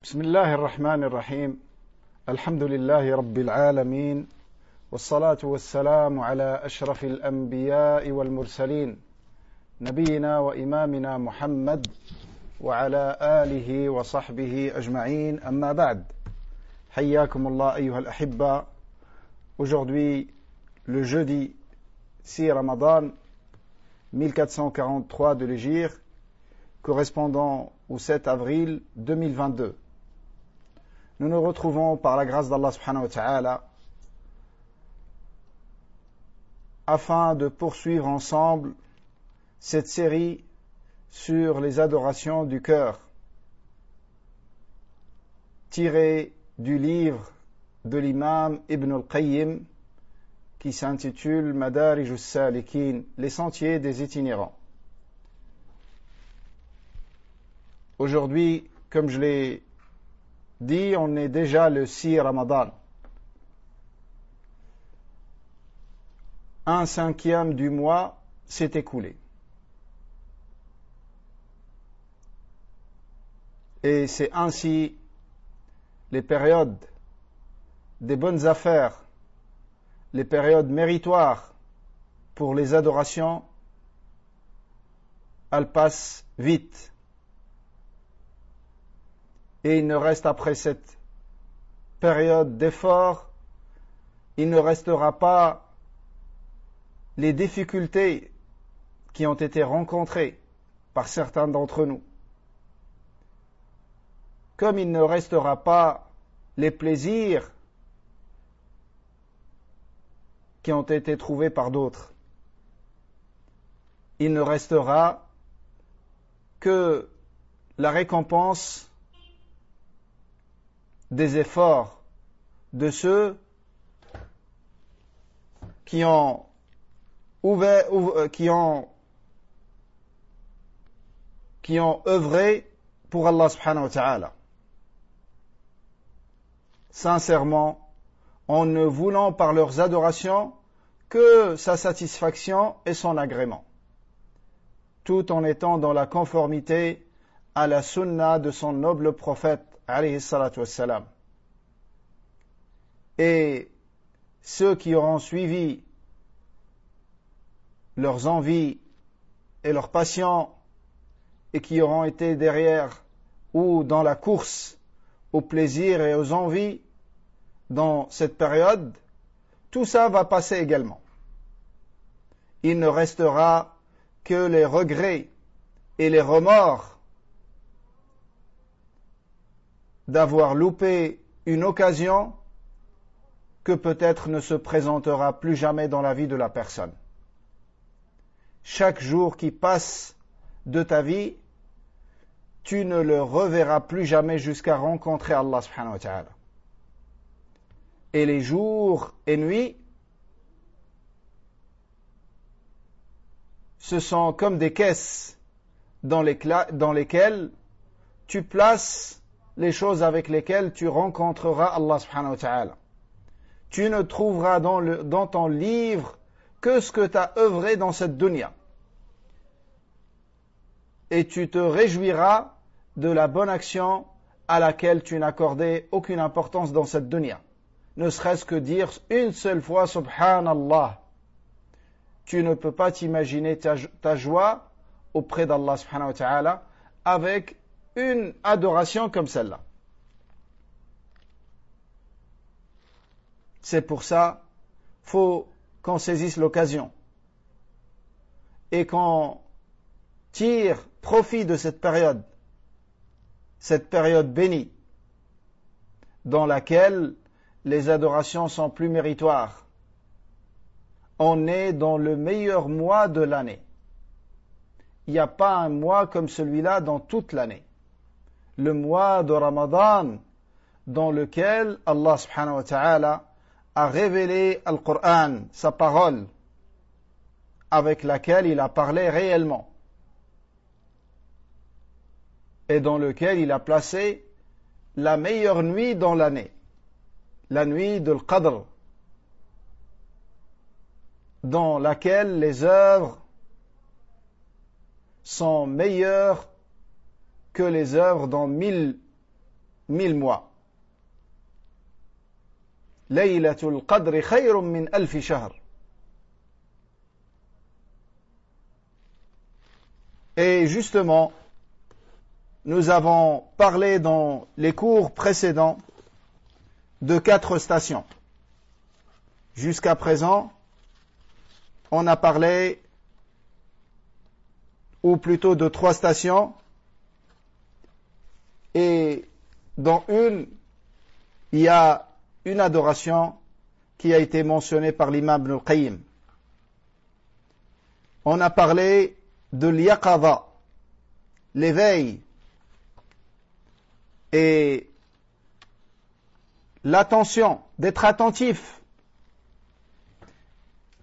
بسم الله الرحمن الرحيم الحمد لله رب العالمين والصلاة والسلام على أشرف الأنبياء والمرسلين نبينا وإمامنا محمد وعلى آله وصحبه أجمعين أما بعد حياكم الله أيها الأحبة. Aujourd'hui, le jeudi 6 Ramadan 1443 de l'Hégire, correspondant au 7 avril 2022. Nous nous retrouvons par la grâce d'Allah subhanahu wa ta'ala afin de poursuivre ensemble cette série sur les adorations du cœur, tirée du livre de l'imam Ibn al-Qayyim qui s'intitule Madarij al-Salikin, les sentiers des itinérants. Aujourd'hui, comme je l'ai dit, on est déjà le 6 Ramadan. Un cinquième du mois s'est écoulé. Et c'est ainsi les périodes des bonnes affaires, les périodes méritoires pour les adorations, elles passent vite. Et il ne reste après cette période d'effort, il ne restera pas les difficultés qui ont été rencontrées par certains d'entre nous. Comme il ne restera pas les plaisirs qui ont été trouvés par d'autres. Il ne restera que la récompense des efforts de ceux qui ont œuvré pour Allah subhanahu wa ta'ala. Sincèrement, en ne voulant par leurs adorations que sa satisfaction et son agrément, tout en étant dans la conformité à la sunna de son noble prophète alayhi salatu wassalam. Et ceux qui auront suivi leurs envies et leurs passions et qui auront été derrière ou dans la course aux plaisirs et aux envies dans cette période, tout ça va passer également. Il ne restera que les regrets et les remords d'avoir loupé une occasion que peut-être ne se présentera plus jamais dans la vie de la personne. Chaque jour qui passe de ta vie, tu ne le reverras plus jamais jusqu'à rencontrer Allah subhanahu wa ta'ala. Et les jours et nuits, ce sont comme des caisses dans lesquelles tu places les choses avec lesquelles tu rencontreras Allah subhanahu wa ta'ala. Tu ne trouveras dans ton livre que ce que tu as œuvré dans cette dunya. Et tu te réjouiras de la bonne action à laquelle tu n'accordais aucune importance dans cette dunya. Ne serait-ce que dire une seule fois Subhanallah. Tu ne peux pas t'imaginer ta joie auprès d'Allah subhanahu wa ta'ala avec une adoration comme celle-là. C'est pour ça qu'il faut qu'on saisisse l'occasion et qu'on tire profit de cette période bénie, dans laquelle les adorations sont plus méritoires. On est dans le meilleur mois de l'année. Il n'y a pas un mois comme celui-là dans toute l'année. Le mois de Ramadan, dans lequel Allah subhanahu wa ta'ala a révélé Al-Qur'an, sa parole, avec laquelle il a parlé réellement, et dans lequel il a placé la meilleure nuit dans l'année, la nuit de l'Qadr, dans laquelle les œuvres sont meilleures que les œuvres dans 1000 1000 mois. Laylatul Qadri khayrun min alfi shahr. Et justement, nous avons parlé dans les cours précédents de 4 stations. Jusqu'à présent, on a parlé, ou plutôt de 3 stations, et dans une, il y a une adoration qui a été mentionnée par l'imam Ibn al-Qayyim. On a parlé de l'yaqadha, l'éveil, et l'attention, d'être attentif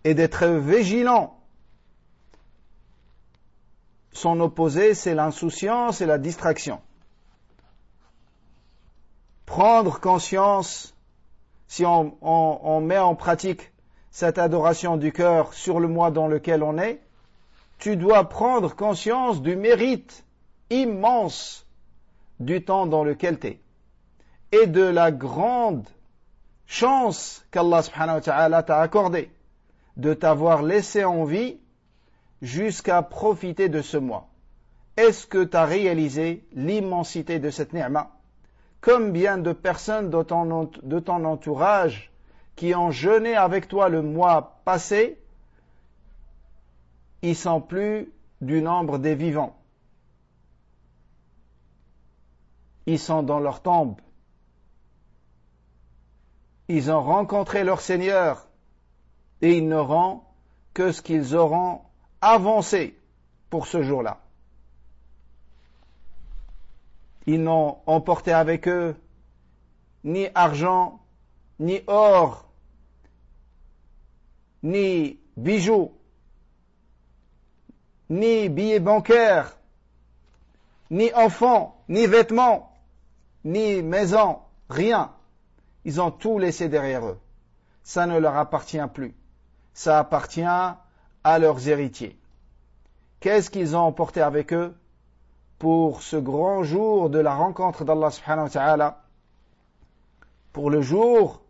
et d'être vigilant. Son opposé, c'est l'insouciance et la distraction. Prendre conscience, si on met en pratique cette adoration du cœur sur le mois dans lequel on est, tu dois prendre conscience du mérite immense du temps dans lequel tu es et de la grande chance qu'Allah subhanahu wa ta'ala t'a accordé de t'avoir laissé en vie jusqu'à profiter de ce mois. Est-ce que tu as réalisé l'immensité de cette ni'ma? Combien de personnes de ton entourage qui ont jeûné avec toi le mois passé, ils sont plus du nombre des vivants. Ils sont dans leur tombe. Ils ont rencontré leur Seigneur et ils n'auront que ce qu'ils auront avancé pour ce jour-là. Ils n'ont emporté avec eux ni argent, ni or, ni bijoux, ni billets bancaires, ni enfants, ni vêtements, ni maison, rien. Ils ont tout laissé derrière eux. Ça ne leur appartient plus. Ça appartient à leurs héritiers. Qu'est-ce qu'ils ont emporté avec eux pour ce grand jour de la rencontre d'Allah subhanahu wa ta'ala, pour le jour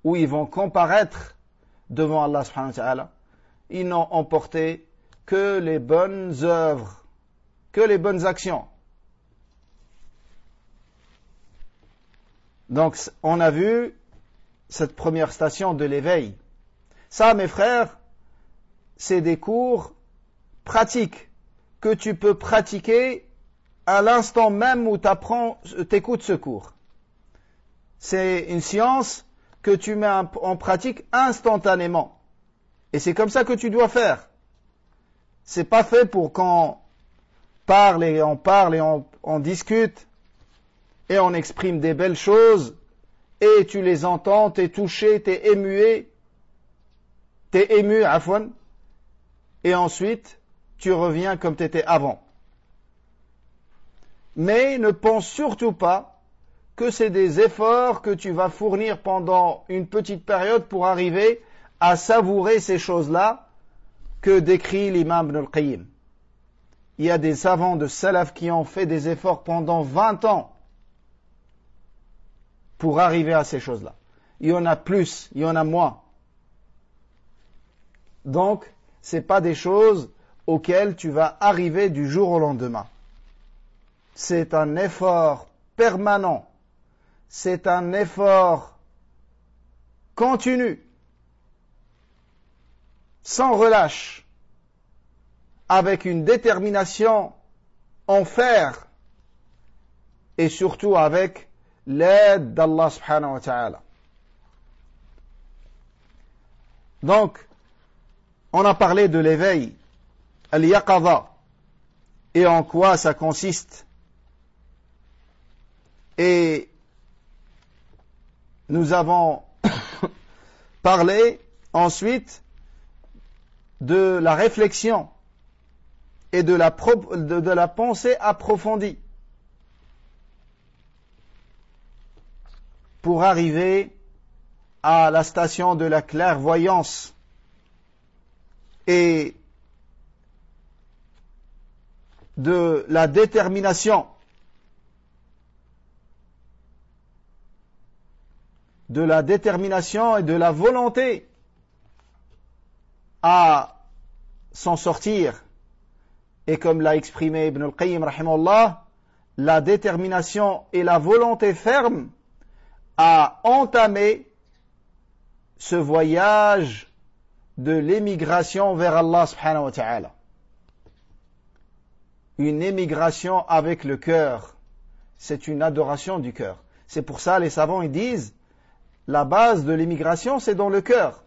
où ils vont comparaître devant Allah subhanahu wa ta'ala? Ils n'ont emporté que les bonnes œuvres, que les bonnes actions. Donc, on a vu cette première station de l'éveil. Ça, mes frères, c'est des cours pratiques que tu peux pratiquer à l'instant même où t'écoutes ce cours. C'est une science que tu mets en pratique instantanément. Et c'est comme ça que tu dois faire. C'est pas fait pour qu'on parle et on discute et on exprime des belles choses et tu les entends, t'es touché, t'es ému, afwan, et ensuite tu reviens comme t'étais avant. Mais ne pense surtout pas que c'est des efforts que tu vas fournir pendant une petite période pour arriver à savourer ces choses-là que décrit l'imam Ibn al-Qayyim. Il y a des savants de salaf qui ont fait des efforts pendant 20 ans pour arriver à ces choses-là. Il y en a plus, il y en a moins. Donc, ce n'est pas des choses auxquelles tu vas arriver du jour au lendemain. C'est un effort permanent. C'est un effort continu, sans relâche, avec une détermination en fer et surtout avec l'aide d'Allah subhanahu wa ta'ala. Donc, on a parlé de l'éveil, al-yaqadha, et en quoi ça consiste. Et nous avons parlé ensuite de la réflexion et de la pensée approfondie pour arriver à la station de la clairvoyance et de la détermination de la détermination et de la volonté à s'en sortir. Et comme l'a exprimé Ibn al-Qayyim rahimahullah, la détermination et la volonté ferme à entamer ce voyage de l'émigration vers Allah subhanahu wa ta'ala. Une émigration avec le cœur. C'est une adoration du cœur. C'est pour ça les savants ils disent la base de l'émigration c'est dans le cœur.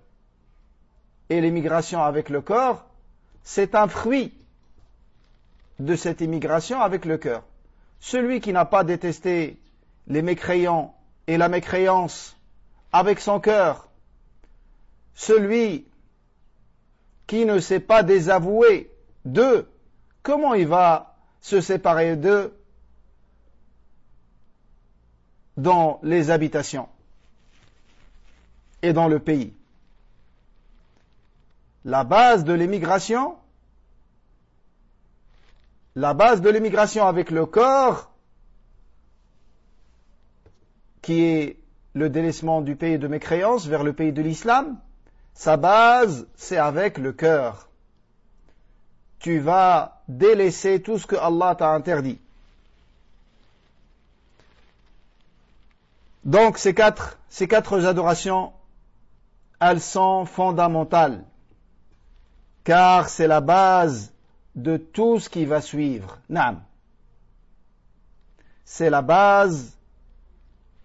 Et l'émigration avec le corps c'est un fruit de cette émigration avec le cœur. Celui qui n'a pas détesté les mécréants et la mécréance avec son cœur, celui qui ne s'est pas désavoué d'eux, comment il va se séparer d'eux dans les habitations et dans le pays? La base de l'émigration avec le corps, qui est le délaissement du pays de mécréance vers le pays de l'islam, sa base, c'est avec le cœur. Tu vas délaisser tout ce que Allah t'a interdit. Donc ces quatre adorations, elles sont fondamentales, car c'est la base de tout ce qui va suivre. Naam. C'est la base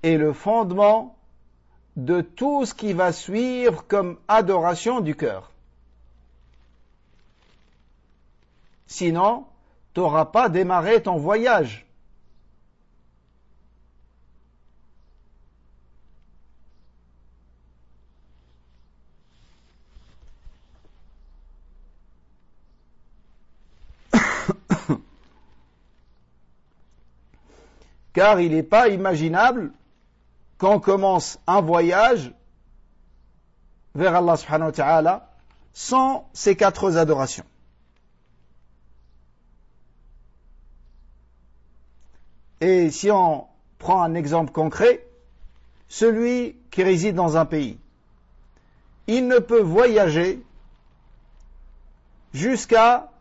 et le fondement de tout ce qui va suivre comme adoration du cœur. Sinon, tu n'auras pas démarré ton voyage. Car il n'est pas imaginable qu'on commence un voyage vers Allah subhanahu wa ta'ala sans ces quatre adorations. Et si on prend un exemple concret, celui qui réside dans un pays, il ne peut voyager jusqu'à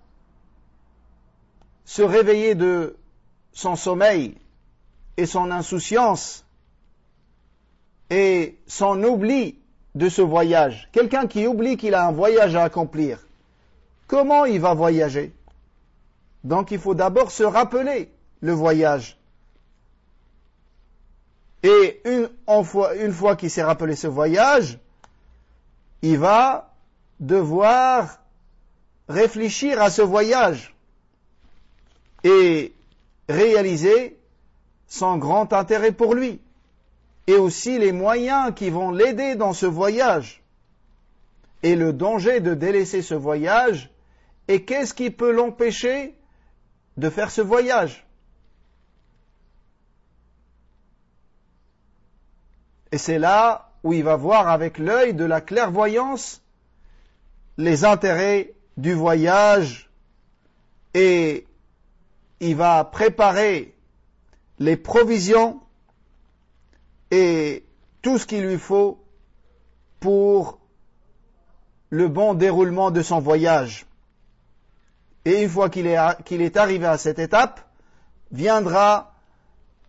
se réveiller de son sommeil et son insouciance et son oubli de ce voyage. Quelqu'un qui oublie qu'il a un voyage à accomplir, comment il va voyager? Donc il faut d'abord se rappeler le voyage. Et une fois qu'il s'est rappelé ce voyage, il va devoir réfléchir à ce voyage et réaliser son grand intérêt pour lui, et aussi les moyens qui vont l'aider dans ce voyage, et le danger de délaisser ce voyage, et qu'est-ce qui peut l'empêcher de faire ce voyage. Et c'est là où il va voir avec l'œil de la clairvoyance les intérêts du voyage, et il va préparer les provisions et tout ce qu'il lui faut pour le bon déroulement de son voyage. Et une fois qu'il est arrivé à cette étape, viendra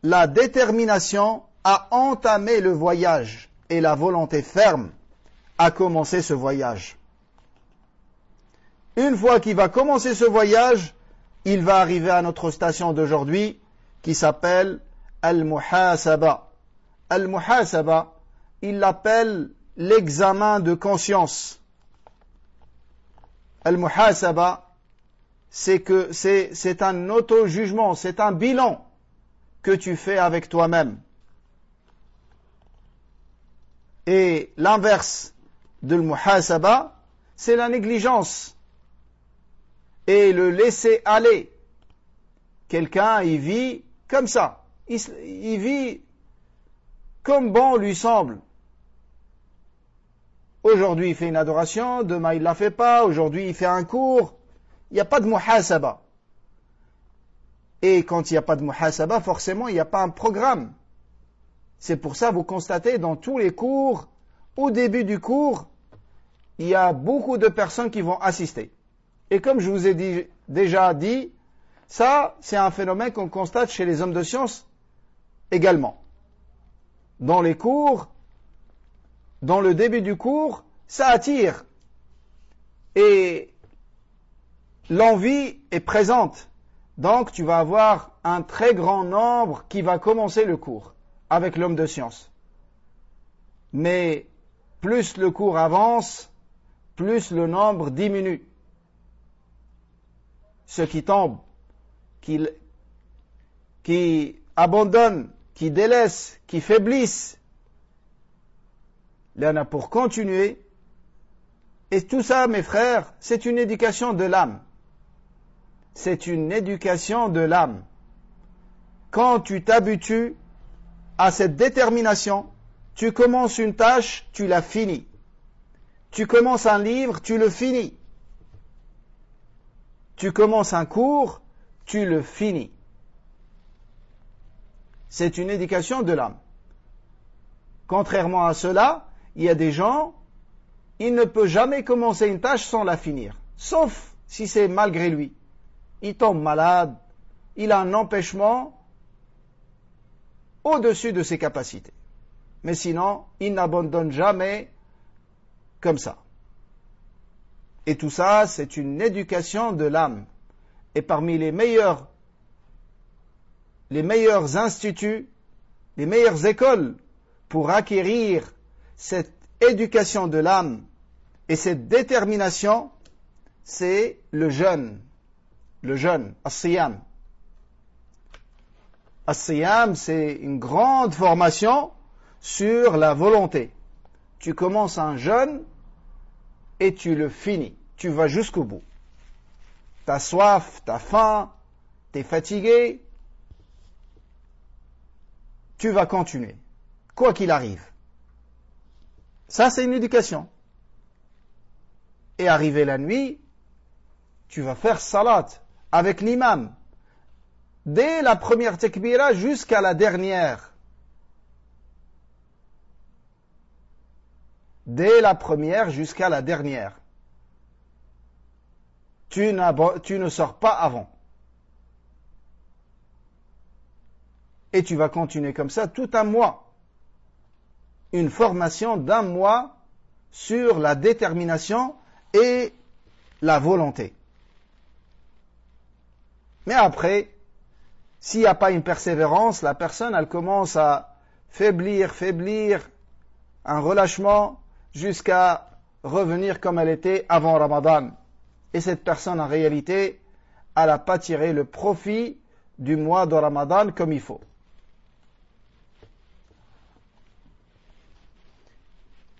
la détermination à entamer le voyage et la volonté ferme à commencer ce voyage. Une fois qu'il va commencer ce voyage, il va arriver à notre station d'aujourd'hui qui s'appelle Al-Muhasaba. Al-Muhasaba, il l'appelle l'examen de conscience. Al-Muhasaba, c'est un auto-jugement, c'est un bilan que tu fais avec toi-même. Et l'inverse de Al-Muhasaba, c'est la négligence et le laisser aller. Quelqu'un, il vit comme ça. Il vit comme bon lui semble. Aujourd'hui, il fait une adoration, demain, il ne la fait pas, aujourd'hui, il fait un cours. Il n'y a pas de muhasaba. Et quand il n'y a pas de muhasaba, forcément, il n'y a pas un programme. C'est pour ça, vous constatez dans tous les cours, au début du cours, il y a beaucoup de personnes qui vont assister. Et comme je vous ai déjà dit, ça, c'est un phénomène qu'on constate chez les hommes de science également. Dans les cours, dans le début du cours, ça attire. Et l'envie est présente. Donc, tu vas avoir un très grand nombre qui va commencer le cours avec l'homme de science. Mais plus le cours avance, plus le nombre diminue. Ceux qui tombent, qui abandonnent, qui délaissent, qui faiblissent, il y en a pour continuer. Et tout ça, mes frères, c'est une éducation de l'âme. C'est une éducation de l'âme. Quand tu t'habitues à cette détermination, tu commences une tâche, tu la finis. Tu commences un livre, tu le finis. Tu commences un cours, tu le finis. C'est une éducation de l'âme. Contrairement à cela, il y a des gens, il ne peut jamais commencer une tâche sans la finir, sauf si c'est malgré lui. Il tombe malade, il a un empêchement au-dessus de ses capacités. Mais sinon, il n'abandonne jamais comme ça. Et tout ça, c'est une éducation de l'âme. Et parmi les meilleurs instituts, les meilleures écoles pour acquérir cette éducation de l'âme et cette détermination, c'est le jeûne. Le jeûne, as-siyam. As-siyam, c'est une grande formation sur la volonté. Tu commences un jeûne et tu le finis. Tu vas jusqu'au bout. T'as soif, t'as faim, t'es fatigué. Tu vas continuer, quoi qu'il arrive. Ça, c'est une éducation. Et arrivé la nuit, tu vas faire salat avec l'imam. Dès la première takbira jusqu'à la dernière. Dès la première jusqu'à la dernière. Tu ne sors pas avant. Et tu vas continuer comme ça tout un mois. Une formation d'un mois sur la détermination et la volonté. Mais après, s'il n'y a pas une persévérance, la personne, elle commence à faiblir, un relâchement jusqu'à revenir comme elle était avant Ramadan. Et cette personne, en réalité, elle n'a pas tiré le profit du mois de Ramadan comme il faut.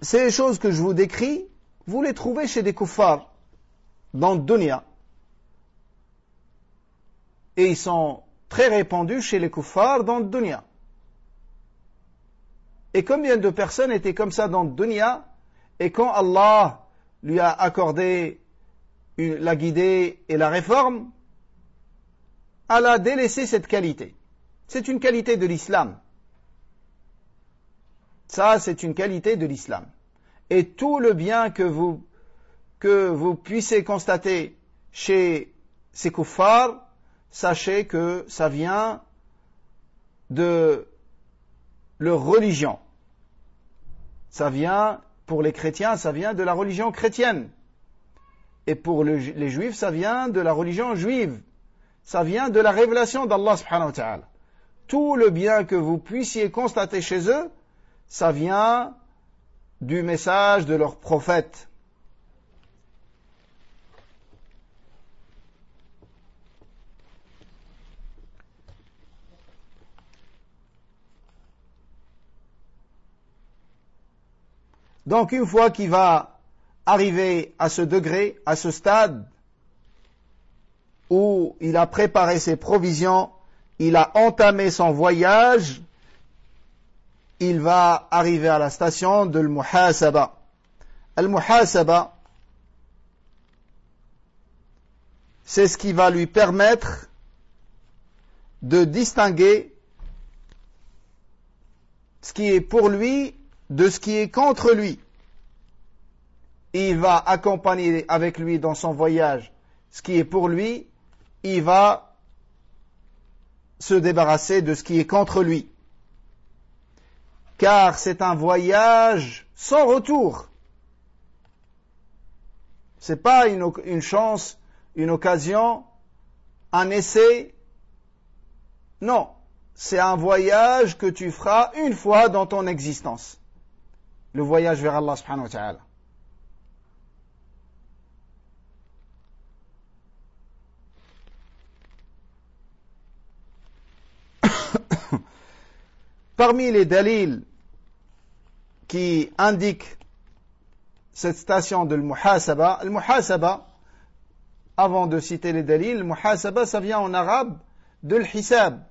Ces choses que je vous décris, vous les trouvez chez des kuffars, dans le dunya. Et ils sont très répandus chez les kuffars dans le dunya. Et combien de personnes étaient comme ça dans le dunya, et quand Allah lui a accordé la guidée et la réforme, elle a délaissé cette qualité. C'est une qualité de l'islam. Ça, c'est une qualité de l'islam. Et tout le bien que vous puissiez constater chez ces kuffars, sachez que ça vient de leur religion. Ça vient, pour les chrétiens, ça vient de la religion chrétienne. Et pour les juifs, ça vient de la religion juive. Ça vient de la révélation d'Allah subhanahu wa ta'ala. Tout le bien que vous puissiez constater chez eux, ça vient du message de leur prophète. Donc une fois qu'il va arriver à ce degré, à ce stade, où il a préparé ses provisions, il a entamé son voyage, il va arriver à la station de l'muhasaba. Al-muhasaba, c'est ce qui va lui permettre de distinguer, ce qui est pour lui de ce qui est contre lui. Il va accompagner avec lui dans son voyage ce qui est pour lui, il va se débarrasser de ce qui est contre lui. Car c'est un voyage sans retour. C'est pas une chance, une occasion, un essai. Non, c'est un voyage que tu feras une fois dans ton existence. Le voyage vers Allah subhanahu wa ta'ala. Parmi les dalils qui indiquent cette station de al-muhasaba, avant de citer les dalils, al-muhasaba, ça vient en arabe de l'hisab,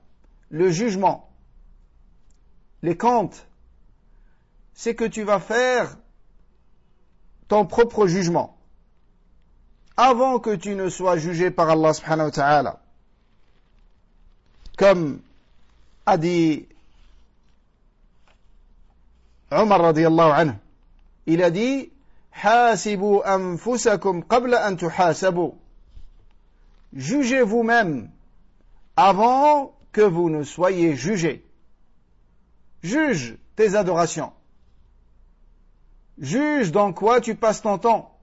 le jugement. Les comptes, c'est que tu vas faire ton propre jugement avant que tu ne sois jugé par Allah subhanahu wa ta'ala. Comme a dit Omar radiyallahu anhu, il a dit Hasibu anfusakum qabla an tuhasabu. Jugez vous-même avant que vous ne soyez jugés. Juge tes adorations. Juge dans quoi tu passes ton temps.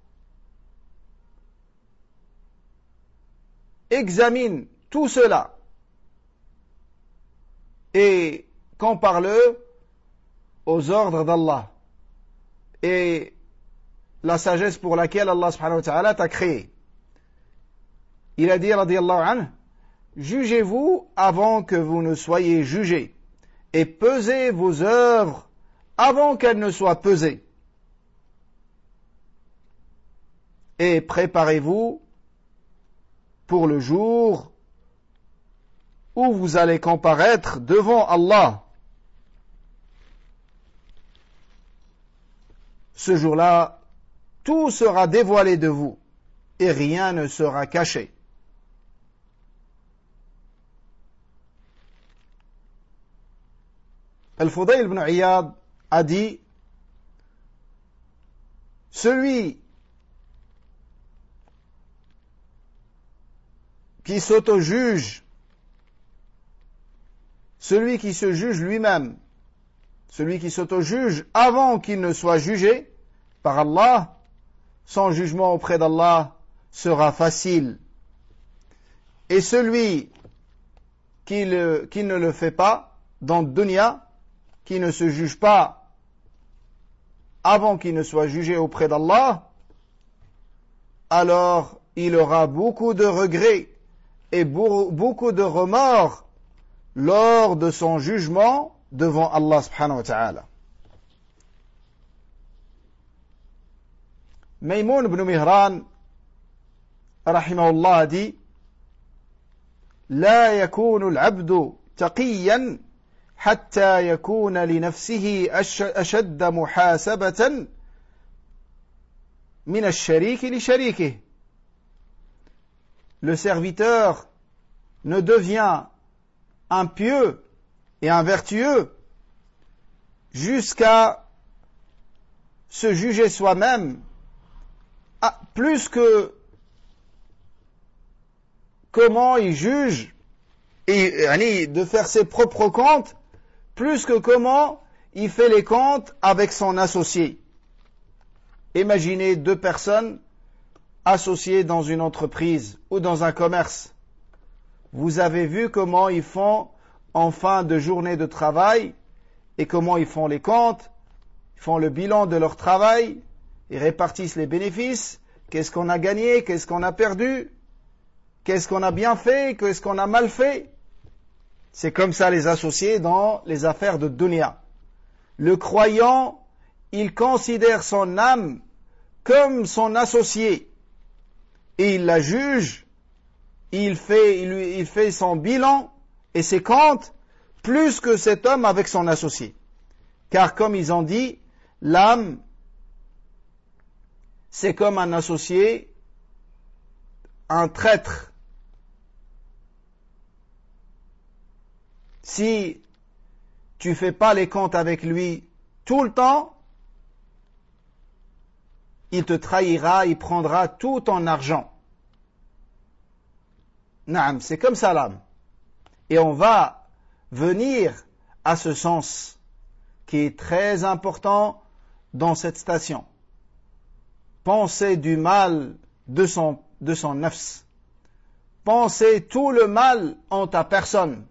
Examine tout cela et compare-le aux ordres d'Allah et la sagesse pour laquelle Allah subhanahu wa ta'ala t'a créé. Il a dit, radiyallahu anhu, jugez-vous avant que vous ne soyez jugés et pesez vos œuvres avant qu'elles ne soient pesées. Et préparez-vous pour le jour où vous allez comparaître devant Allah. Ce jour-là, tout sera dévoilé de vous et rien ne sera caché. Al-Fudayl ibn Iyad a dit, celui qui s'auto-juge, celui qui se juge lui-même, celui qui s'auto-juge avant qu'il ne soit jugé par Allah, son jugement auprès d'Allah sera facile. Et celui qui ne le fait pas dans le dunya, qui ne se juge pas avant qu'il ne soit jugé auprès d'Allah, alors il aura beaucoup de regrets et beaucoup de remords lors de son jugement devant Allah subhanahu wa ta'ala. Maymoun ibn Mihran rahimahullah a dit, لا يكون العبد تقيا حتى يكون لنفسه أشد محاسبة من الشريك لشريكه. Le serviteur ne devient un pieux et un vertueux jusqu'à se juger soi-même plus que comment il juge et de faire ses propres comptes plus que comment il fait les comptes avec son associé. Imaginez deux personnes associées dans une entreprise ou dans un commerce. Vous avez vu comment ils font en fin de journée de travail et comment ils font les comptes, ils font le bilan de leur travail, ils répartissent les bénéfices, qu'est-ce qu'on a gagné, qu'est-ce qu'on a perdu, qu'est-ce qu'on a bien fait, qu'est-ce qu'on a mal fait. C'est comme ça les associés dans les affaires de dunya. Le croyant, il considère son âme comme son associé et il la juge, il fait son bilan et ses comptes plus que cet homme avec son associé. Car comme ils ont dit, l'âme, c'est comme un associé, un traître. Si tu fais pas les comptes avec lui tout le temps, il te trahira, il prendra tout ton argent. Naam, c'est comme ça l'âme. Et on va venir à ce sens qui est très important dans cette station. Penser du mal de son nafs. Penser tout le mal en ta personne.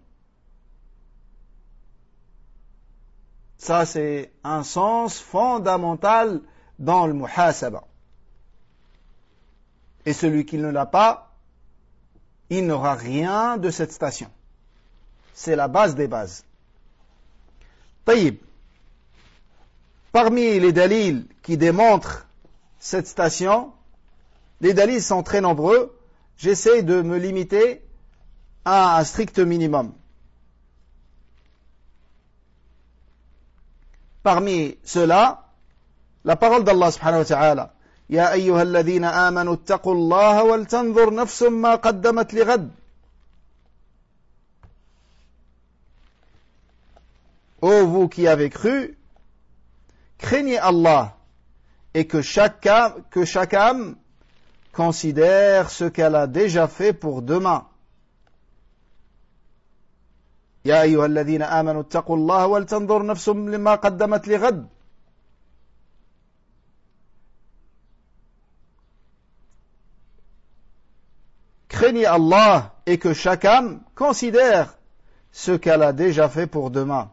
Ça, c'est un sens fondamental dans le muhasaba. Et celui qui ne l'a pas, il n'aura rien de cette station. C'est la base des bases. Taïb. Parmi les dalils qui démontrent cette station, les dalils sont très nombreux. J'essaie de me limiter à un strict minimum. Parmi ceux-là, la parole d'Allah subhanahu wa ta'ala. Ya ayyuhalladhina amanu ittaqullaha wal tanzur nafsum ma qaddamat lighad. Ô vous qui avez cru, craignez Allah et que chaque âme considère ce qu'elle a déjà fait pour demain. Ya ayyuhalladhina amanu ittaqullaha wal tanzur nafsum ma qaddamat lighad. Craignez Allah et que chaque âme considère ce qu'elle a déjà fait pour demain.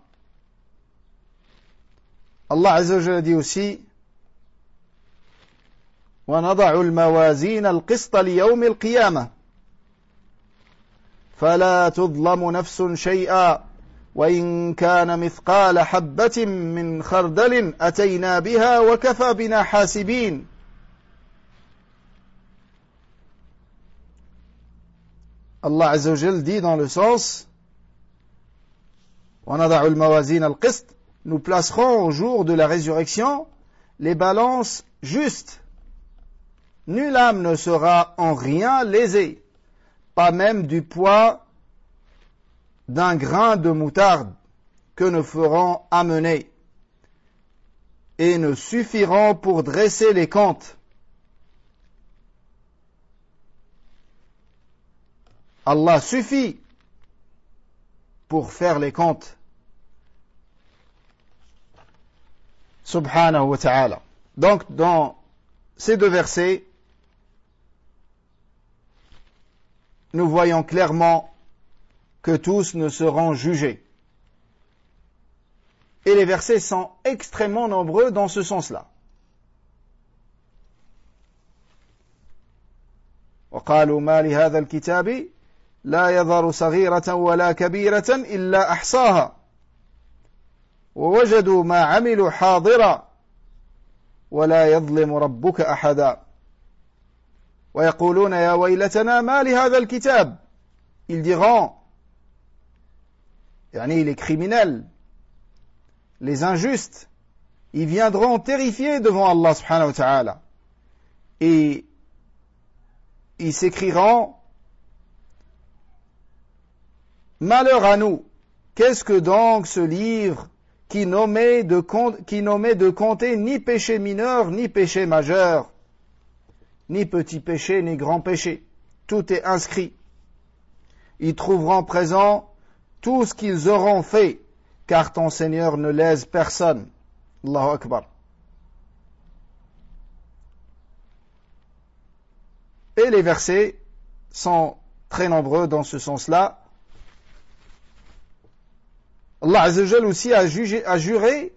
Allah Azza wa Jalla dit aussi وَنَضَعُ الْمَوَازِينَ الْقِسْطَ لِيَوْمِ الْقِيَامَةِ فَلَا تُظْلَمُ نَفْسٌ شَيْئًا وَإِنْ كَانَ مِثْقَالَ حَبَّةٍ مِّنْ خَرْدَلٍ أَتَيْنَا بِهَا وَكَفَى بِنَا حَاسِبِينَ. Allah Azza wa Jalla dit dans le sens وَنَضَعُ الْمَوَازِينَ الْقِسْطَ, nous placerons au jour de la résurrection les balances justes. Nulle âme ne sera en rien lésée, pas même du poids d'un grain de moutarde que nous ferons amener, et ne suffiront pour dresser les comptes. Allah suffit pour faire les comptes. Subhanahu wa ta'ala. Donc, dans ces deux versets, nous voyons clairement que tous ne seront jugés. Et les versets sont extrêmement nombreux dans ce sens-là. وقالوا ما لهذا الكتاب لا يظهر صغيرة ولا كبيرة إلا أحصاها ووجدوا ما عملوا حاضرا ولا يظلم ربك أحدا ويقولون يا ويلتنا ما لهذا الكتاب. Ils diront, yani les criminels, les injustes, ils viendront terrifiés devant Allah subhanahu wa ta'ala et ils s'écrieront malheur à nous, qu'est-ce que donc ce livre qui nommait de compter ni péché mineur, ni péché majeur, ni petit péché, ni grand péché. Tout est inscrit. Ils trouveront présent tout ce qu'ils auront fait, car ton Seigneur ne lèse personne. Allahu Akbar. Et les versets sont très nombreux dans ce sens-là. Allah Azza wa Jalla aussi a juré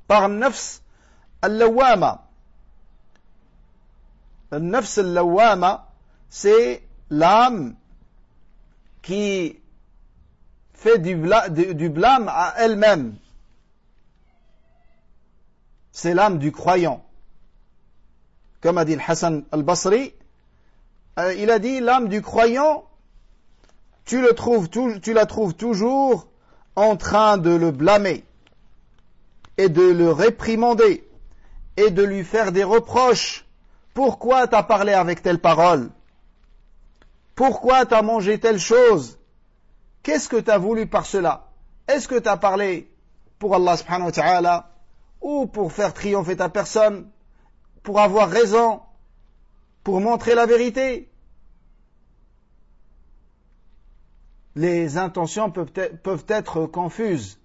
par nafs al-lawwama. Nafs al-lawwama, c'est l'âme qui fait du blâme à elle-même. C'est l'âme du croyant. Comme a dit Hassan al-Basri, il a dit l'âme du croyant, tu la trouves toujours en train de le blâmer et de le réprimander et de lui faire des reproches. Pourquoi t'as parlé avec telle parole? Pourquoi t'as mangé telle chose? Qu'est-ce que tu as voulu par cela? Est-ce que tu as parlé pour Allah subhanahu wa ta'ala ou pour faire triompher ta personne, pour avoir raison, pour montrer la vérité? Les intentions peuvent être confuses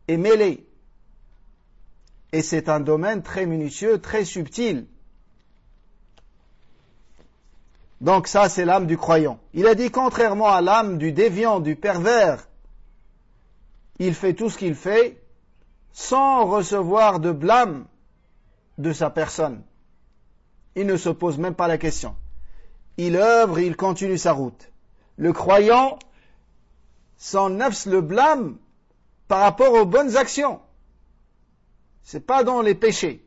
et mêlées. Et c'est un domaine très minutieux, très subtil. Donc ça, c'est l'âme du croyant. Il a dit, contrairement à l'âme du déviant, du pervers, il fait tout ce qu'il fait sans recevoir de blâme de sa personne. Il ne se pose même pas la question. Il œuvre, il continue sa route. Le croyant, son nafs le blâme par rapport aux bonnes actions. C'est pas dans les péchés.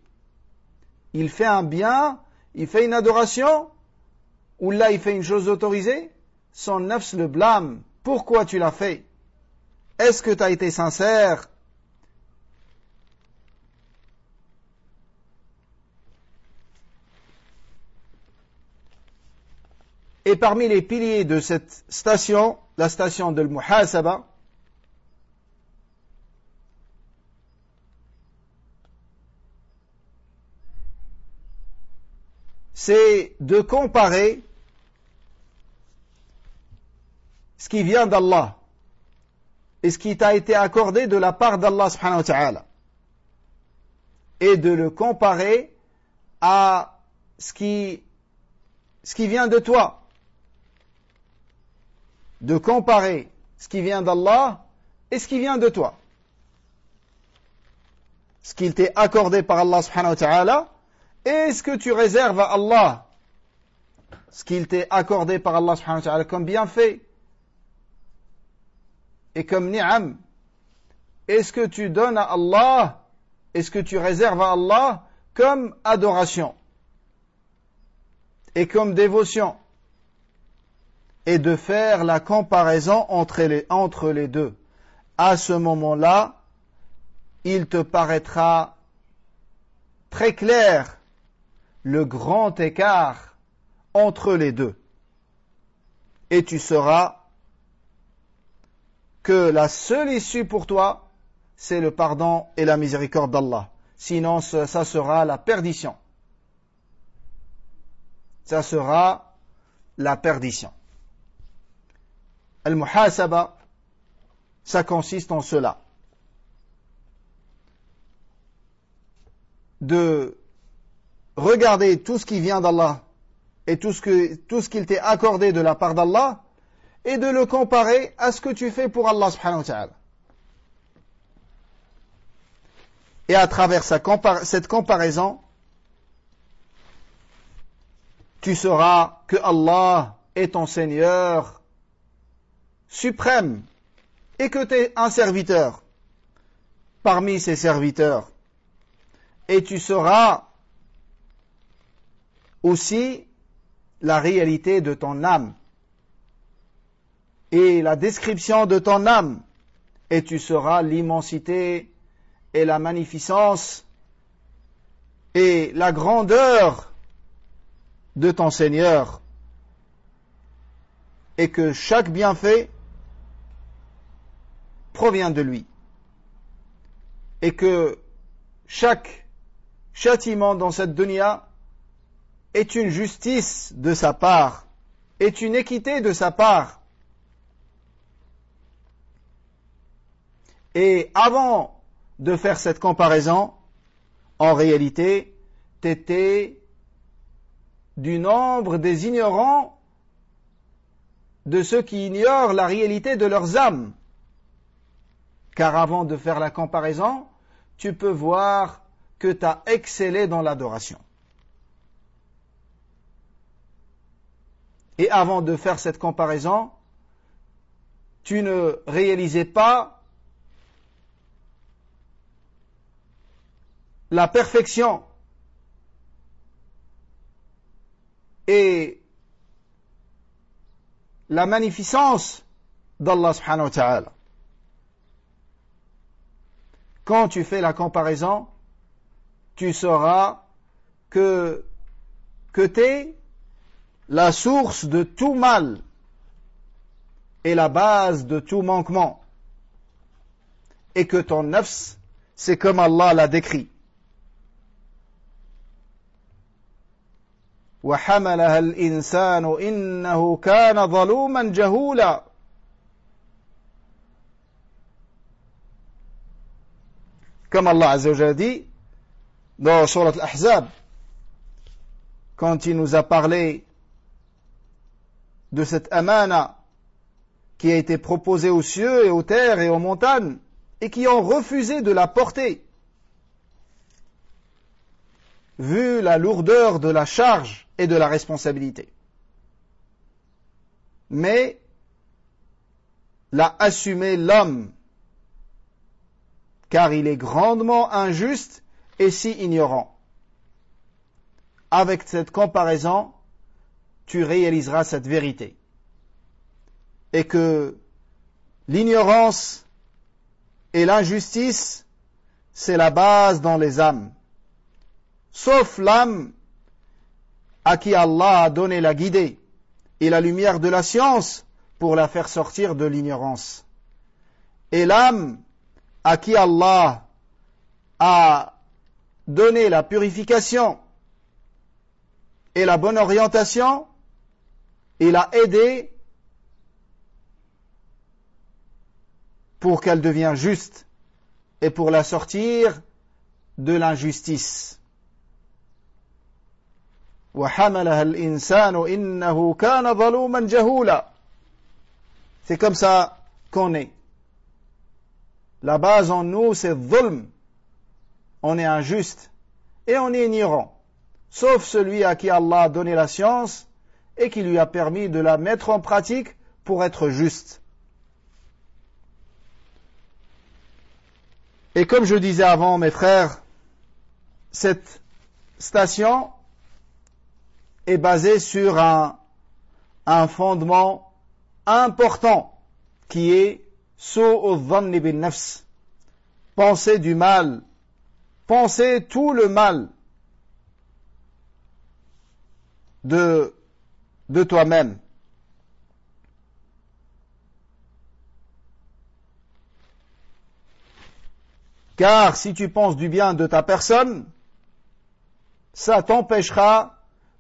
Il fait un bien, il fait une adoration, ou là il fait une chose autorisée, son nafs le blâme. Pourquoi tu l'as fait? Est-ce que tu as été sincère? Et parmi les piliers de cette station, la station de l'Muhasaba, c'est de comparer ce qui vient d'Allah et ce qui t'a été accordé de la part d'Allah subhanahu wa ta'ala, et de le comparer à ce qui vient de toi. De comparer ce qui vient d'Allah et ce qui vient de toi. Ce qu'il t'est accordé par Allah subhanahu wa ta'ala et ce que tu réserves à Allah. Ce qu'il t'est accordé par Allah subhanahu wa ta'ala comme bienfait et comme ni'am. Et ce que tu donnes à Allah et ce que tu réserves à Allah comme adoration et comme dévotion. Et de faire la comparaison entre les deux. À ce moment-là, il te paraîtra très clair le grand écart entre les deux. Et tu sauras que la seule issue pour toi, c'est le pardon et la miséricorde d'Allah. Sinon, ça sera la perdition. Ça sera la perdition. Al-Muhasaba, ça consiste en cela. De regarder tout ce qui vient d'Allah et tout ce qu'il t'est accordé de la part d'Allah et de le comparer à ce que tu fais pour Allah subhanahu wa ta'ala. Et à travers cette comparaison, tu sauras que Allah est ton Seigneur suprême et que tu es un serviteur parmi ses serviteurs. Et tu sauras aussi la réalité de ton âme et la description de ton âme. Et tu sauras l'immensité et la magnificence et la grandeur de ton Seigneur. Et que chaque bienfait provient de lui. Et que chaque châtiment dans cette dunya est une justice de sa part, est une équité de sa part. Et avant de faire cette comparaison, en réalité, t'étais du nombre des ignorants, de ceux qui ignorent la réalité de leurs âmes. Car avant de faire la comparaison, tu peux voir que tu as excellé dans l'adoration. Et avant de faire cette comparaison, tu ne réalisais pas la perfection et la magnificence d'Allah subhanahu wa ta'ala. Quand tu fais la comparaison, tu sauras que t'es la source de tout mal est la base de tout manquement. Et que ton nafs, c'est comme Allah l'a décrit. وَحَمَلَهَا الْإِنسَانُ إِنَّهُ كَانَ ظَلُومًا جَهُولًا. Comme Allah Azza wa Jalla dit dans Surat Al-Ahzab, quand il nous a parlé de cette amana qui a été proposée aux cieux et aux terres et aux montagnes et qui ont refusé de la porter, vu la lourdeur de la charge et de la responsabilité. Mais l'a assumé l'homme, car il est grandement injuste et si ignorant. Avec cette comparaison, tu réaliseras cette vérité. Et que l'ignorance et l'injustice, c'est la base dans les âmes. Sauf l'âme à qui Allah a donné la guidée et la lumière de la science pour la faire sortir de l'ignorance. Et l'âme à qui Allah a donné la purification et la bonne orientation, il a aidé pour qu'elle devienne juste et pour la sortir de l'injustice. وَحَمَلَهَا الْإِنسَانُ إِنَّهُ كَانَ ظَلُومًا جَهُولًا. C'est comme ça qu'on est. La base en nous, c'est dhulm. On est injuste et on est ignorant. Sauf celui à qui Allah a donné la science et qui lui a permis de la mettre en pratique pour être juste. Et comme je disais avant, mes frères, cette station est basée sur un fondement important qui est su'u dhanni bin nafs, penser du mal, penser tout le mal de toi-même. Car si tu penses du bien de ta personne, ça t'empêchera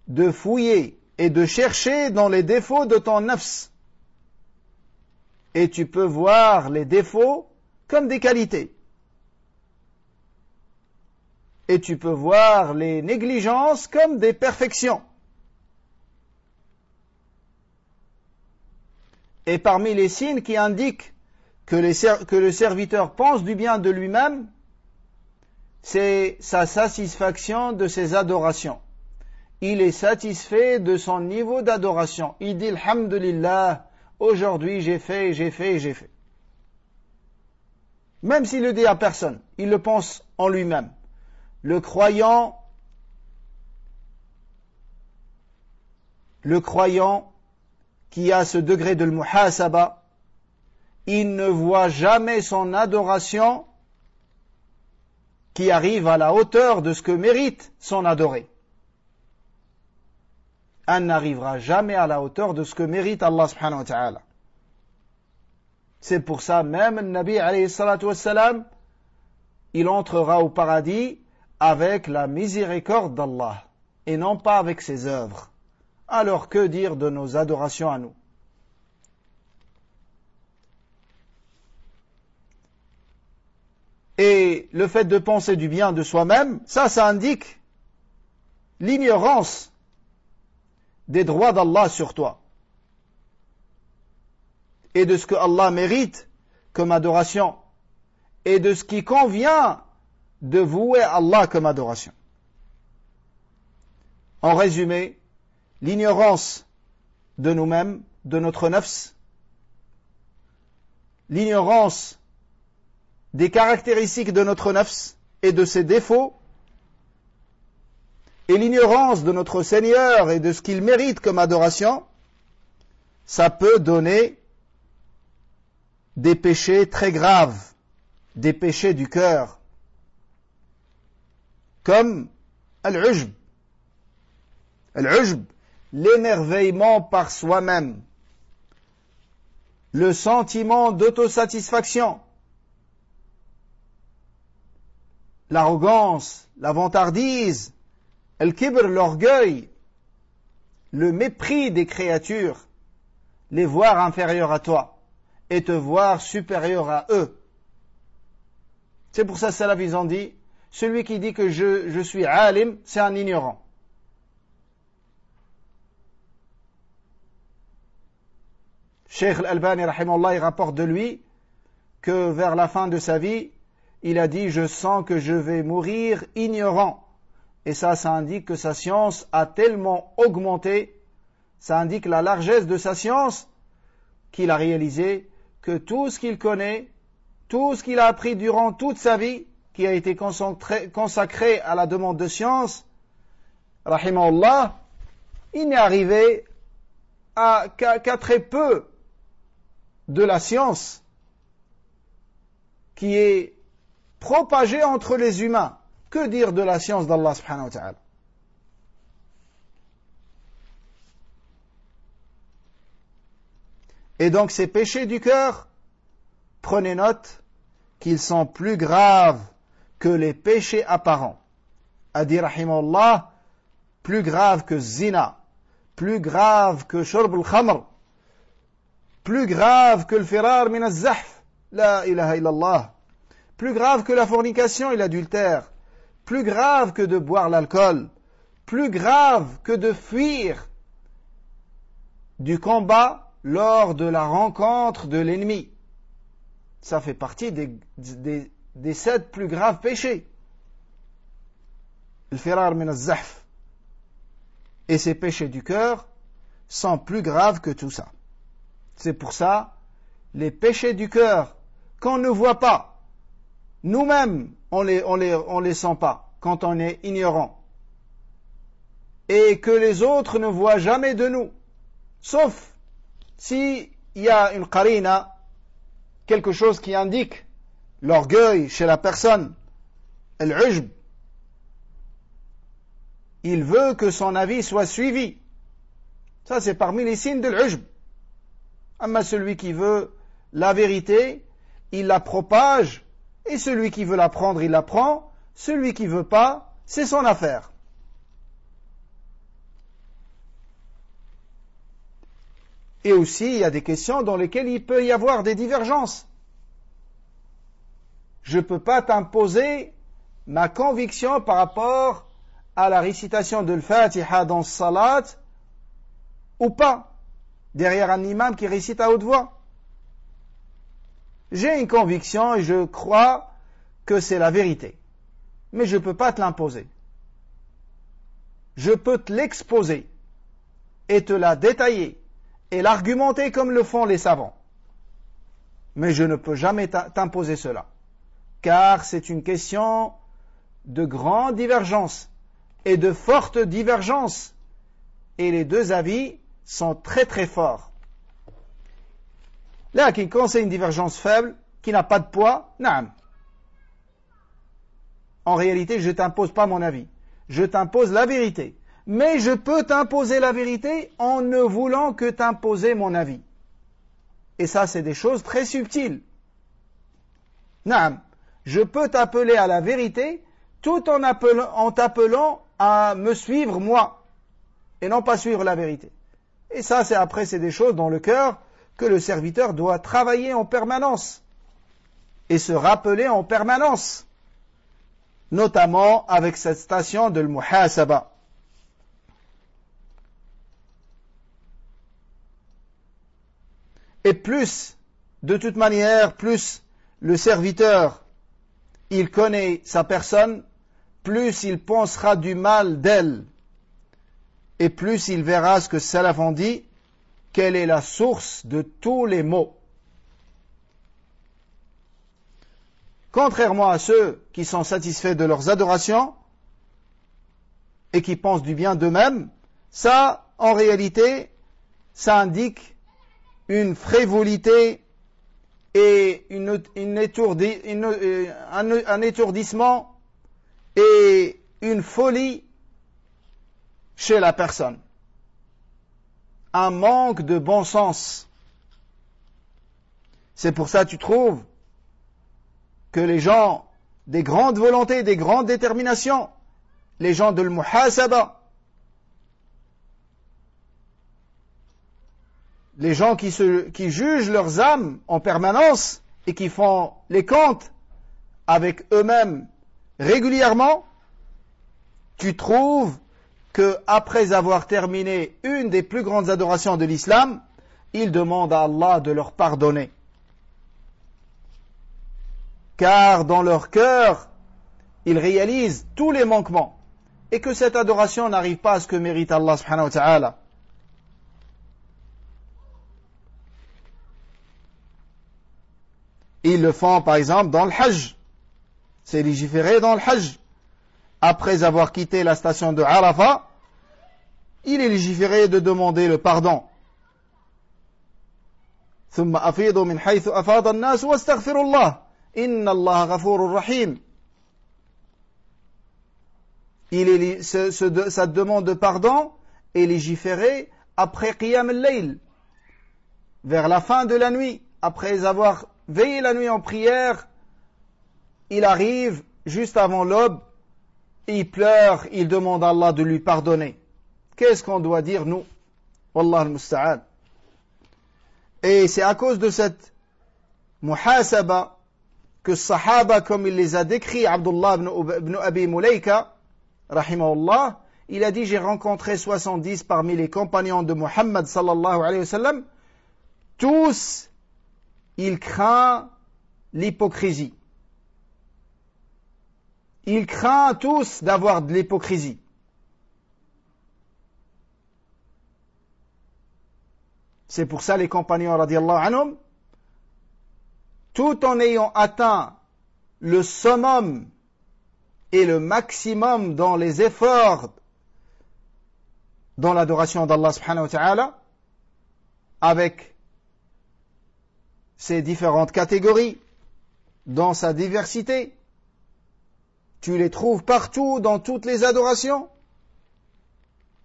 de fouiller et de chercher dans les défauts de ton nafs. Et tu peux voir les défauts comme des qualités. Et tu peux voir les négligences comme des perfections. Et parmi les signes qui indiquent que le serviteur pense du bien de lui-même, c'est sa satisfaction de ses adorations. Il est satisfait de son niveau d'adoration. Il dit Alhamdulillah, aujourd'hui j'ai fait. Même s'il le dit à personne, il le pense en lui-même. Le croyant qui a ce degré de muhasaba, il ne voit jamais son adoration qui arrive à la hauteur de ce que mérite son adoré. Elle n'arrivera jamais à la hauteur de ce que mérite Allah subhanahu wa ta'ala. C'est pour ça même le Nabi alayhi salatu wassalam, il entrera au paradis avec la miséricorde d'Allah et non pas avec ses œuvres. Alors que dire de nos adorations à nous? Et le fait de penser du bien de soi-même, ça indique l'ignorance des droits d'Allah sur toi et de ce que Allah mérite comme adoration et de ce qui convient de vouer Allah comme adoration. En résumé, l'ignorance de nous-mêmes, de notre nafs, l'ignorance des caractéristiques de notre nafs et de ses défauts, et l'ignorance de notre Seigneur et de ce qu'il mérite comme adoration, ça peut donner des péchés très graves, des péchés du cœur, comme al-ujb. Al-ujb, l'émerveillement par soi-même. le sentiment d'autosatisfaction, l'arrogance, la vantardise, le kibr, l'orgueil, le mépris des créatures, les voir inférieurs à toi et te voir supérieur à eux. C'est pour ça que salaf ils ont dit, celui qui dit que je suis alim, c'est un ignorant. Cheikh Al-Albani rahimahullah, il rapporte de lui que vers la fin de sa vie, il a dit, je sens que je vais mourir ignorant. Et ça indique que sa science a tellement augmenté, ça indique la largesse de sa science, qu'il a réalisé que tout ce qu'il connaît, tout ce qu'il a appris durant toute sa vie, qui a été consacré à la demande de science, rahimahullah, il n'est arrivé qu'à très peu de la science qui est propagée entre les humains. Que dire de la science d'Allah subhanahu wa ta'ala? Et donc ces péchés du cœur, prenez note qu'ils sont plus graves que les péchés apparents. A dit rahimahullah, plus grave que zina, plus grave que shurb al-khamr, plus grave que le firar min az-zahf, la ilaha illallah, plus grave que la fornication et l'adultère, plus grave que de boire l'alcool, plus grave que de fuir du combat lors de la rencontre de l'ennemi. Ça fait partie des 7 plus graves péchés. Le firar min az-zahf. Et ces péchés du cœur sont plus graves que tout ça. C'est pour ça, les péchés du cœur, qu'on ne voit pas, nous-mêmes, on les sent pas, quand on est ignorant. Et que les autres ne voient jamais de nous. Sauf s'il y a une qarina, quelque chose qui indique l'orgueil chez la personne, al-ujb. Il veut que son avis soit suivi. Ça, c'est parmi les signes de l'ujb. Mais celui qui veut la vérité, il la propage, et celui qui veut la prendre, il la prend. Celui qui veut pas, c'est son affaire. Et aussi, il y a des questions dans lesquelles il peut y avoir des divergences. Je ne peux pas t'imposer ma conviction par rapport à la récitation de l'Fatiha dans le salat ou pas, derrière un imam qui récite à haute voix. J'ai une conviction et je crois que c'est la vérité. Mais je ne peux pas te l'imposer. Je peux te l'exposer et te la détailler et l'argumenter comme le font les savants. Mais je ne peux jamais t'imposer cela. Car c'est une question de grande divergence et de forte divergence. Et les deux avis sont très très forts. Là, quand c'est une divergence faible, qui n'a pas de poids, naam. En réalité, je ne t'impose pas mon avis. Je t'impose la vérité. Mais je peux t'imposer la vérité en ne voulant que t'imposer mon avis. Et ça, c'est des choses très subtiles. Naam. Je peux t'appeler à la vérité tout en t'appelant à me suivre moi et non pas suivre la vérité. Et ça, c'est des choses dans le cœur que le serviteur doit travailler en permanence et se rappeler en permanence, notamment avec cette station de l'muhasaba. Et plus, de toute manière, plus le serviteur il connaît sa personne, plus il pensera du mal d'elle, et plus il verra ce que salaf ont dit, quelle est la source de tous les maux. Contrairement à ceux qui sont satisfaits de leurs adorations et qui pensent du bien d'eux-mêmes, ça, en réalité, ça indique une frivolité et un étourdissement et une folie chez la personne. Un manque de bon sens. C'est pour ça que tu trouves que les gens des grandes volontés, des grandes déterminations, les gens de l'muhasaba, les gens qui jugent leurs âmes en permanence et qui font les comptes avec eux-mêmes régulièrement, tu trouves que après avoir terminé une des plus grandes adorations de l'islam, ils demandent à Allah de leur pardonner. Car dans leur cœur, ils réalisent tous les manquements et que cette adoration n'arrive pas à ce que mérite Allah subhanahu wa ta'ala. Ils le font par exemple dans le Hajj. C'est légiféré dans le Hajj. Après avoir quitté la station de Arafat, il est légiféré de demander le pardon. ثم أفيضوا من حيث أفاض الناس واستغفروا الله إن الله غفور رحيم. Sa demande de pardon est légiférée après Qiyam al-Layl, vers la fin de la nuit. Après avoir veillé la nuit en prière, il arrive juste avant l'aube, il pleure, il demande à Allah de lui pardonner. Qu'est-ce qu'on doit dire nous? Wallah al-musta'an. Et c'est à cause de cette muhasaba que Sahaba, comme il les a décrits, Abdullah ibn Abi Mulaika, rahimahullah, il a dit, j'ai rencontré 70 parmi les compagnons de Muhammad sallallahu alayhi wa sallam, tous, ils craignent l'hypocrisie. Ils craignent tous d'avoir de l'hypocrisie. C'est pour ça les compagnons radiyallahu anhum, tout en ayant atteint le summum et le maximum dans les efforts dans l'adoration d'Allah subhanahu wa ta'ala, avec ses différentes catégories, dans sa diversité, tu les trouves partout dans toutes les adorations,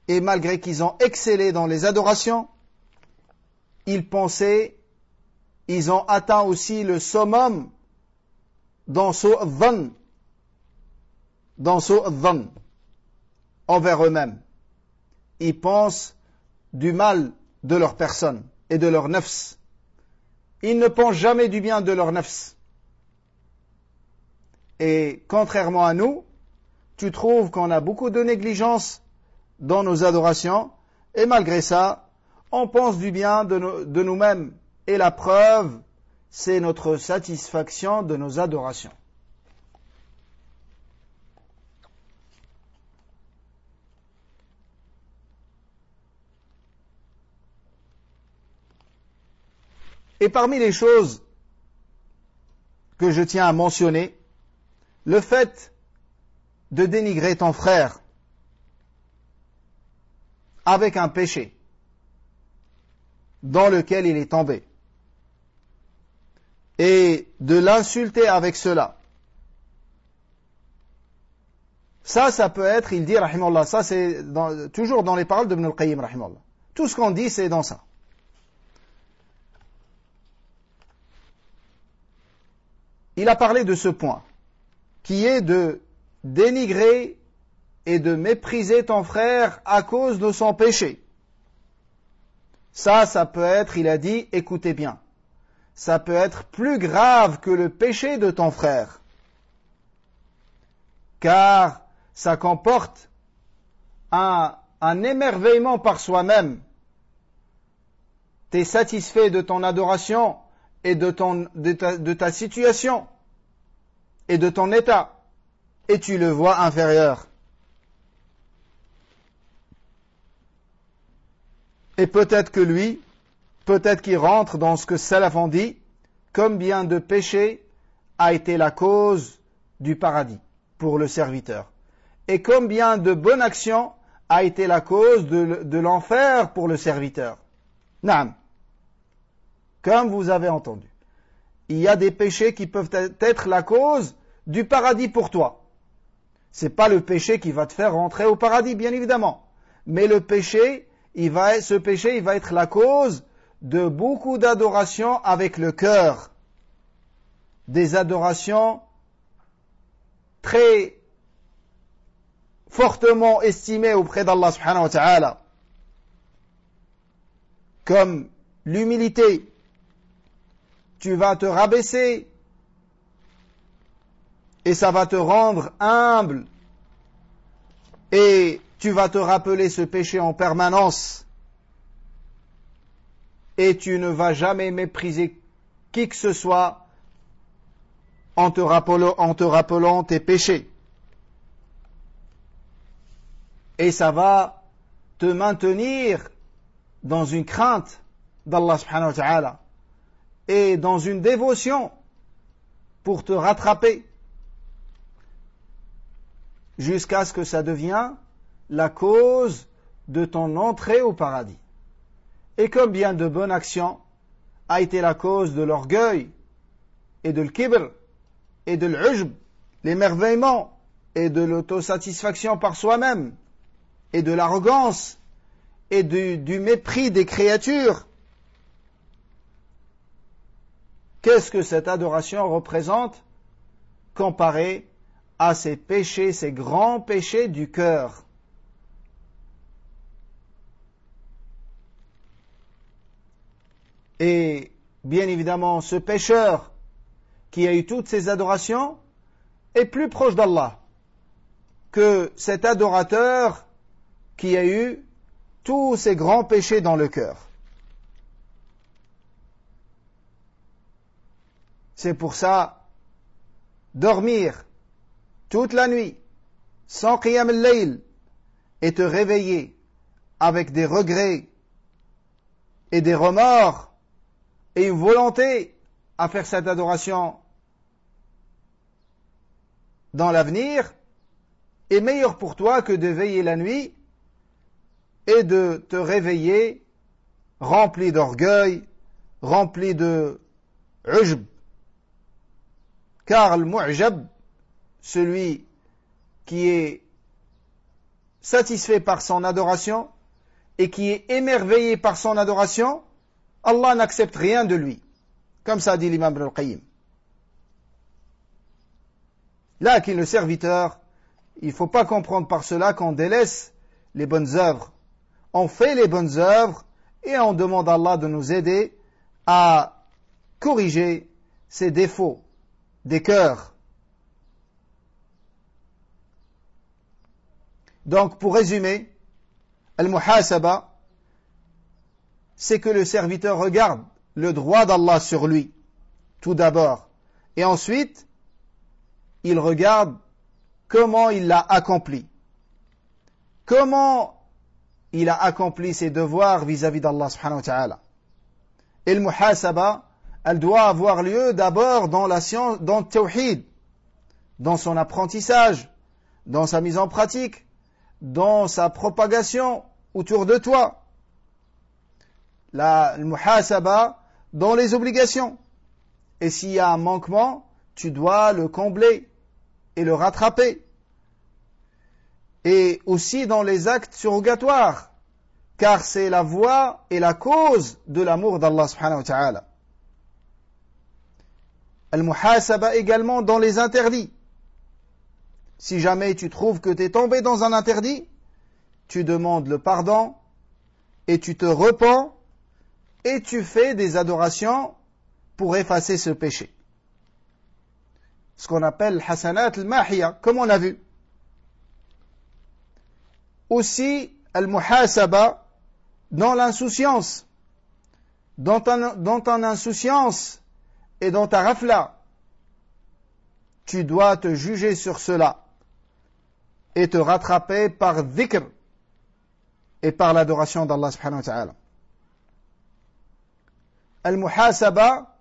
et malgré qu'ils ont excellé dans les adorations, ils pensaient, ils ont atteint aussi le summum dans su'adhan, envers eux-mêmes. Ils pensent du mal de leur personne et de leur nafs. Ils ne pensent jamais du bien de leur nafs. Et contrairement à nous, tu trouves qu'on a beaucoup de négligence dans nos adorations, et malgré ça, on pense du bien de nous-mêmes. Et la preuve, c'est notre satisfaction de nos adorations. Et parmi les choses que je tiens à mentionner, le fait de dénigrer ton frère avec un péché dans lequel il est tombé et de l'insulter avec cela. Ça peut être, il dit, rahimahullah, ça c'est toujours dans les paroles d'Ibn al-Qayyim, rahimahullah. Tout ce qu'on dit, c'est dans ça. Il a parlé de ce point, qui est de dénigrer et de mépriser ton frère à cause de son péché. Ça peut être, il a dit, écoutez bien, ça peut être plus grave que le péché de ton frère, car ça comporte un émerveillement par soi-même. Tu es satisfait de ton adoration et de ta situation et de ton état, et tu le vois inférieur. Et peut-être que lui, peut-être qu'il rentre dans ce que Salaf ont dit, combien de péchés a été la cause du paradis pour le serviteur, et combien de bonnes actions a été la cause de l'enfer pour le serviteur. Naam. Comme vous avez entendu, il y a des péchés qui peuvent être la cause du paradis pour toi. C'est pas le péché qui va te faire rentrer au paradis, bien évidemment, mais le péché, ce péché va être la cause de beaucoup d'adorations avec le cœur, des adorations très fortement estimées auprès d'Allah subhanahu wa ta'ala, comme l'humilité. Tu vas te rabaisser et ça va te rendre humble et tu vas te rappeler ce péché en permanence et tu ne vas jamais mépriser qui que ce soit en te rappelant tes péchés. Et ça va te maintenir dans une crainte d'Allah subhanahu wa ta'ala et dans une dévotion pour te rattraper jusqu'à ce que ça devienne la cause de ton entrée au paradis. Et combien de bonnes actions a été la cause de l'orgueil et de l'kibr et de l'ujb, l'émerveillement et de l'autosatisfaction par soi-même et de l'arrogance et du mépris des créatures. Qu'est-ce que cette adoration représente comparé à ces péchés, ces grands péchés du cœur? Et bien évidemment, ce pécheur qui a eu toutes ces adorations est plus proche d'Allah que cet adorateur qui a eu tous ces grands péchés dans le cœur. C'est pour ça, dormir toute la nuit sans qiyam al-layl et te réveiller avec des regrets et des remords et une volonté à faire cette adoration dans l'avenir est meilleur pour toi que de veiller la nuit et de te réveiller rempli d'orgueil, rempli de ujb. Car le mu'jab, celui qui est satisfait par son adoration et qui est émerveillé par son adoration, Allah n'accepte rien de lui. Comme ça dit l'imam Ibn al-Qayyim. Là, qu'il le serviteur, il ne faut pas comprendre par cela qu'on délaisse les bonnes œuvres. On fait les bonnes œuvres et on demande à Allah de nous aider à corriger ces défauts des cœurs. Donc, pour résumer, al-muhasaba, c'est que le serviteur regarde le droit d'Allah sur lui, tout d'abord, et ensuite, il regarde comment il l'a accompli. Comment il a accompli ses devoirs vis-à-vis d'Allah subhanahu wa ta'ala. Et le muhasaba, elle doit avoir lieu d'abord dans la science, dans le tawhid, dans son apprentissage, dans sa mise en pratique, dans sa propagation autour de toi. Le muhasaba dans les obligations. Et s'il y a un manquement, tu dois le combler et le rattraper. Et aussi dans les actes surrogatoires, car c'est la voie et la cause de l'amour d'Allah subhanahu wa ta'ala. Al-muhasaba également dans les interdits. Si jamais tu trouves que tu es tombé dans un interdit, tu demandes le pardon et tu te repens et tu fais des adorations pour effacer ce péché. Ce qu'on appelle hasanat al-mahiya, comme on a vu. Aussi, al-muhasaba dans l'insouciance, dans ton insouciance et dans ta rafla. Tu dois te juger sur cela et te rattraper par dhikr et par l'adoration d'Allah subhanahu wa ta'ala. Al-muhasaba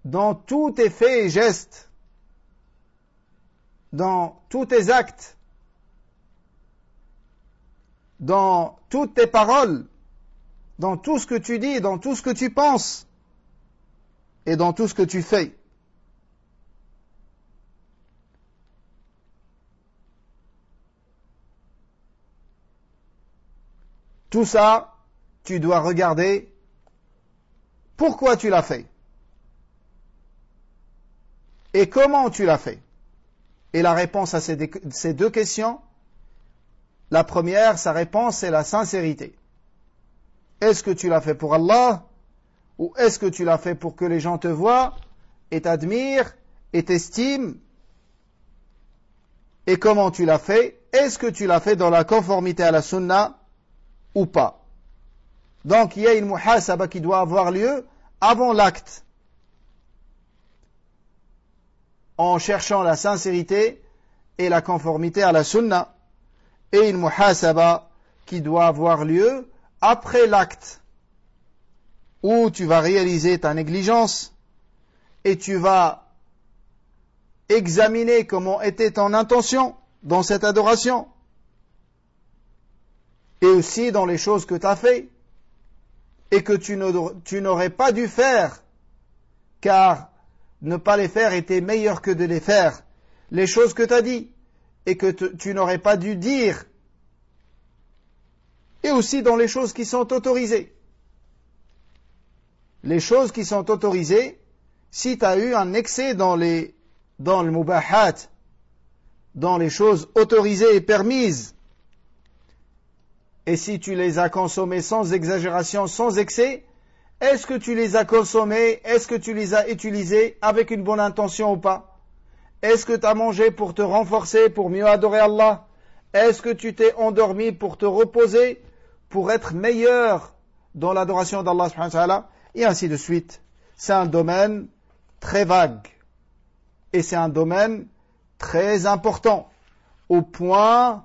dans tous tes faits et gestes, dans tous tes actes, dans toutes tes paroles, dans tout ce que tu dis, dans tout ce que tu penses et dans tout ce que tu fais. Tout ça, tu dois regarder pourquoi tu l'as fait? Et comment tu l'as fait? Et la réponse à ces deux questions, la première, sa réponse, c'est la sincérité. Est-ce que tu l'as fait pour Allah? Ou est-ce que tu l'as fait pour que les gens te voient et t'admirent et t'estiment? Et comment tu l'as fait? Est-ce que tu l'as fait dans la conformité à la sunna ou pas? Donc il y a une muhasaba qui doit avoir lieu avant l'acte, en cherchant la sincérité et la conformité à la sunna, et une muhasaba qui doit avoir lieu après l'acte, où tu vas réaliser ta négligence et tu vas examiner comment était ton intention dans cette adoration, et aussi dans les choses que tu as fait et que tu n'aurais pas dû faire, car ne pas les faire était meilleur que de les faire. Les choses que tu as dit et que tu n'aurais pas dû dire, et aussi dans les choses qui sont autorisées. Les choses qui sont autorisées, si tu as eu un excès dans le mubahat, dans les choses autorisées et permises, et si tu les as consommées sans exagération, sans excès, est-ce que tu les as consommées, est-ce que tu les as utilisées avec une bonne intention ou pas? Est-ce que tu as mangé pour te renforcer, pour mieux adorer Allah? Est-ce que tu t'es endormi pour te reposer, pour être meilleur dans l'adoration d'Allah subhanahu wa ta'ala? Et ainsi de suite. C'est un domaine très vague. Et c'est un domaine très important. Au point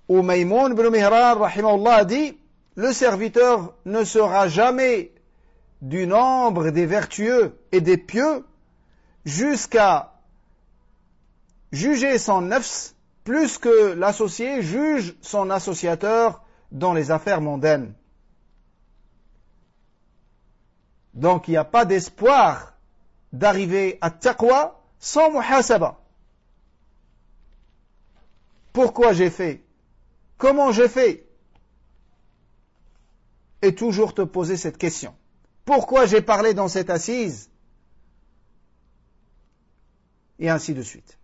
où Maïmoun ibn Mihran, rahimahullah, a dit, le serviteur ne sera jamais du nombre des vertueux et des pieux jusqu'à juger son nafs plus que l'associé juge son associateur dans les affaires mondaines. Donc il n'y a pas d'espoir d'arriver à taqwa sans muhasaba. Pourquoi j'ai fait? Comment j'ai fait? Et toujours te poser cette question. Pourquoi j'ai parlé dans cette assise? Et ainsi de suite.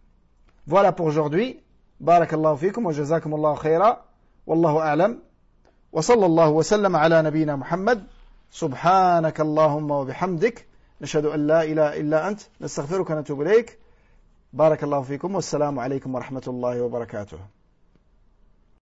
Voilà pour aujourd'hui. Barakallahu fikum wa jazakumullahu khaira. Wallahu a'lam. Wa sallallahu wa sallam ala nabiyyina Muhammad. سبحانك اللهم وبحمدك نشهد أن لا إله إلا أنت نستغفرك ونتوب إليك بارك الله فيكم والسلام عليكم ورحمة الله وبركاته